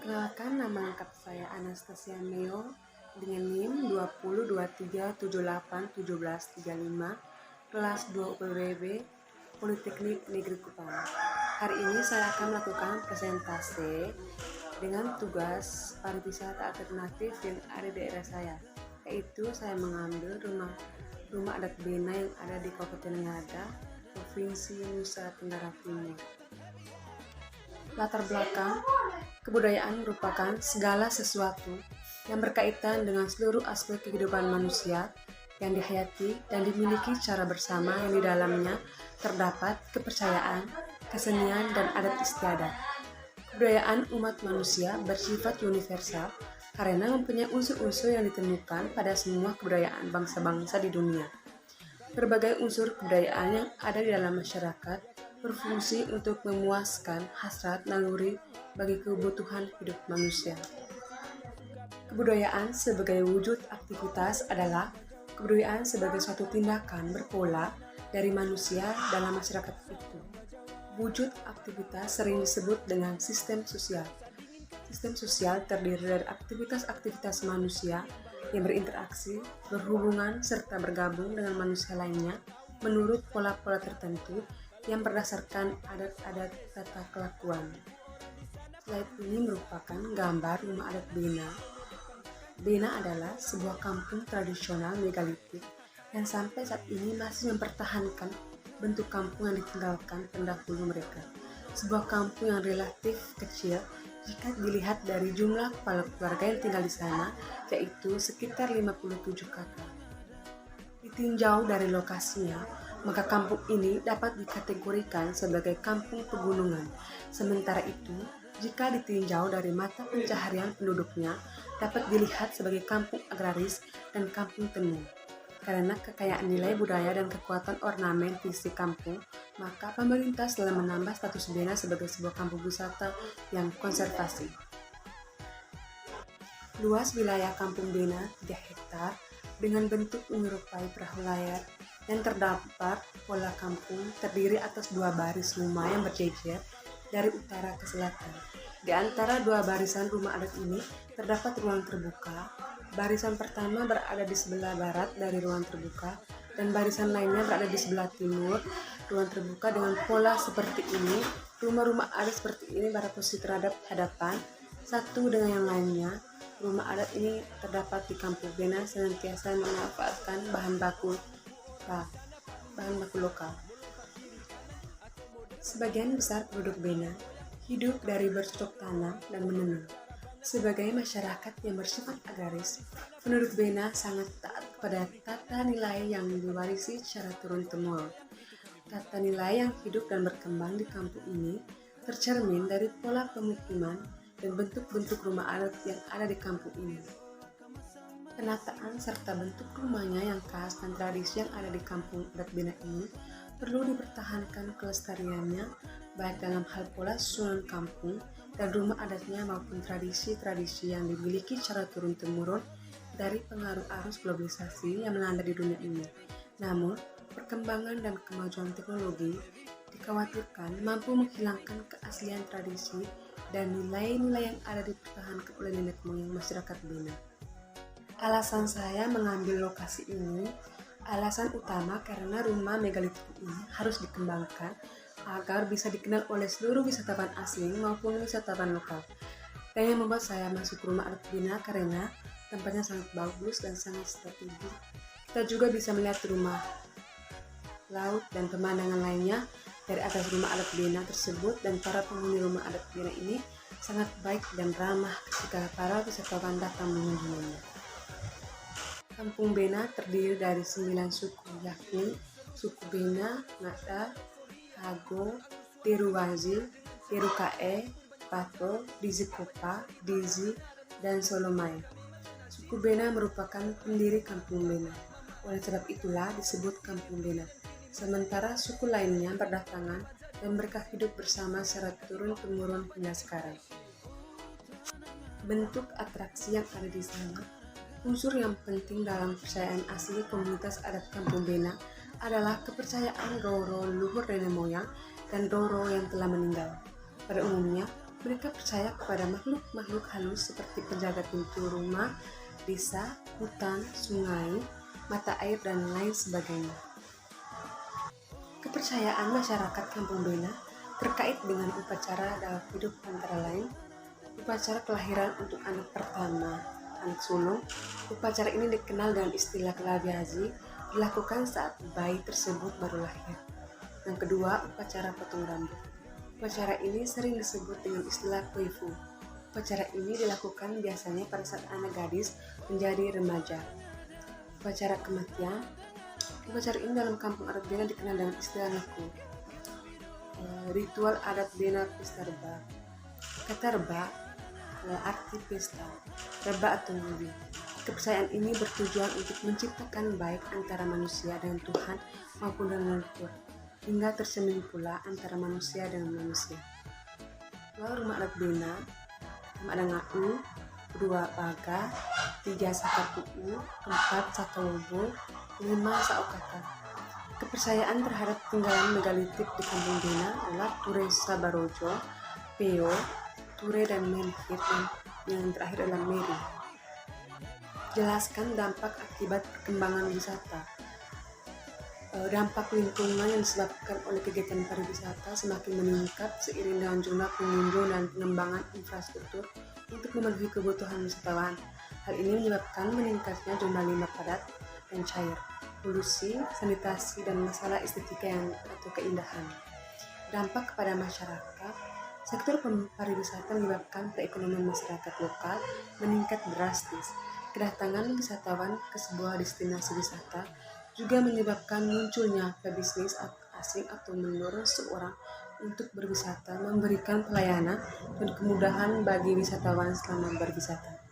Perkenalkan, nama lengkap saya Anastasia Meo dengan NIM 2023781735 kelas 2 UPBB Politeknik Negeri Kupang. Hari ini saya akan melakukan presentasi dengan tugas pariwisata alternatif yang ada di daerah saya, yaitu saya mengambil rumah adat Bena yang ada di Kabupaten Ngada, Provinsi Nusa Tenggara Timur. Latar belakang kebudayaan merupakan segala sesuatu yang berkaitan dengan seluruh aspek kehidupan manusia yang dihayati dan dimiliki secara bersama, yang di dalamnya terdapat kepercayaan, kesenian, dan adat istiadat. Kebudayaan umat manusia bersifat universal karena mempunyai unsur-unsur yang ditemukan pada semua kebudayaan bangsa-bangsa di dunia. Berbagai unsur kebudayaan yang ada di dalam masyarakat berfungsi untuk memuaskan hasrat naluri bagi kebutuhan hidup manusia. Kebudayaan sebagai wujud aktivitas adalah kebudayaan sebagai suatu tindakan berpola dari manusia dalam masyarakat itu. Wujud aktivitas sering disebut dengan sistem sosial. Sistem sosial terdiri dari aktivitas-aktivitas manusia yang berinteraksi, berhubungan, serta bergabung dengan manusia lainnya menurut pola-pola tertentu yang berdasarkan adat-adat tata kelakuan. Slide ini merupakan gambar rumah adat Bena. Bena adalah sebuah kampung tradisional megalitik yang sampai saat ini masih mempertahankan bentuk kampung yang ditinggalkan pendahulu mereka. Sebuah kampung yang relatif kecil jika dilihat dari jumlah kepala keluarga yang tinggal di sana, yaitu sekitar 57 kakak. Ditinjau dari lokasinya, maka kampung ini dapat dikategorikan sebagai kampung pegunungan. Sementara itu, jika ditinjau dari mata pencaharian penduduknya, dapat dilihat sebagai kampung agraris dan kampung tenun. Karena kekayaan nilai budaya dan kekuatan ornamen fisik kampung, maka pemerintah telah menambah status Bena sebagai sebuah kampung wisata yang konservasi. Luas wilayah kampung Bena 3 hektar dengan bentuk menyerupai perahu layar, yang terdapat pola kampung terdiri atas 2 baris rumah yang berjejer dari utara ke selatan. Di antara 2 barisan rumah adat ini terdapat ruang terbuka. Barisan pertama berada di sebelah barat dari ruang terbuka dan barisan lainnya berada di sebelah timur ruang terbuka. Dengan pola seperti ini, rumah-rumah adat seperti ini berposisi terhadap hadapan satu dengan yang lainnya. Rumah adat ini terdapat di kampung Bena senantiasa memanfaatkan bahan baku lokal. Sebagian besar penduduk Bena hidup dari bercocok tanam dan menenun. Sebagai masyarakat yang bersifat agraris, penduduk Bena sangat taat pada tata nilai yang diwarisi secara turun-temurun. Tata nilai yang hidup dan berkembang di kampung ini tercermin dari pola pemukiman dan bentuk-bentuk rumah adat yang ada di kampung ini. Penataan serta bentuk rumahnya yang khas dan tradisi yang ada di kampung adat Bena ini perlu dipertahankan kelestariannya, baik dalam hal pola susunan kampung dan rumah adatnya maupun tradisi-tradisi yang dimiliki secara turun-temurun dari pengaruh arus globalisasi yang melanda di dunia ini. Namun, perkembangan dan kemajuan teknologi dikhawatirkan mampu menghilangkan keaslian tradisi dan nilai-nilai yang ada dipertahankan oleh nenek moyang masyarakat Bena. Alasan saya mengambil lokasi ini, alasan utama karena rumah megalitik ini harus dikembangkan agar bisa dikenal oleh seluruh wisatawan asing maupun wisatawan lokal. Dan yang membuat saya masuk rumah adat Bena karena tempatnya sangat bagus dan sangat strategis. Kita juga bisa melihat rumah laut dan pemandangan lainnya dari atas rumah adat Bena tersebut, dan para penghuni rumah adat Bena ini sangat baik dan ramah ketika para wisatawan datang mengunjunginya. Kampung Bena terdiri dari 9 suku, yakni suku Bena, Ngada, Hago, Tiruwazi, Tirukae, Pato, Dizikopa, Dizi, dan Solomai. Suku Bena merupakan pendiri kampung Bena. Oleh sebab itulah disebut kampung Bena. Sementara suku lainnya berdatangan dan mereka hidup bersama secara turun-temurun hingga sekarang. Bentuk atraksi yang ada di sana. Unsur yang penting dalam kepercayaan asli komunitas adat kampung Bena adalah kepercayaan roro leluhur nenek moyang dan roro yang telah meninggal. Pada umumnya, Mereka percaya kepada makhluk-makhluk halus seperti penjaga pintu rumah, desa, hutan, sungai, mata air, dan lain sebagainya. Kepercayaan masyarakat Kampung Bena terkait dengan upacara dalam hidup antara lain upacara kelahiran untuk anak pertama, anak sulung. Upacara ini dikenal dengan istilah kelabiazi, dilakukan saat bayi tersebut baru lahir. Yang kedua, upacara potong rambut. Upacara ini sering disebut dengan istilah koifu. Upacara ini dilakukan biasanya pada saat anak gadis menjadi remaja. Upacara kematian. Upacara ini dalam kampung adat Bena dikenal dengan istilah naku. Ritual adat Bena pesta reba. Kata reba arti pesta, reba atau ngudi. Kepercayaan ini bertujuan untuk menciptakan baik antara manusia dengan Tuhan maupun dengan leluhur, hingga tersemin pula antara manusia dengan manusia. Lalu rumah adat Bena, ada ngau, 2 baga, 3 sakapu'u, 4 sakalobo, 5 saokaka. Kepercayaan terhadap tinggalan megalitik di Kampung Bena adalah Ture Sabarojo, Peo, Ture dan Menhir, dan yang terakhir adalah Meri. Jelaskan dampak akibat perkembangan wisata. Dampak lingkungan yang disebabkan oleh kegiatan pariwisata semakin meningkat seiring dengan jumlah pengunjung dan pengembangan infrastruktur untuk memenuhi kebutuhan wisatawan. Hal ini menyebabkan meningkatnya jumlah limbah padat dan cair, polusi, sanitasi, dan masalah estetika atau keindahan. Dampak kepada masyarakat. Sektor pariwisata menyebabkan perekonomian masyarakat lokal meningkat drastis. Kedatangan wisatawan ke sebuah destinasi wisata juga menyebabkan munculnya pebisnis asing atau mendorong seseorang untuk berwisata, memberikan pelayanan dan kemudahan bagi wisatawan selama berwisata.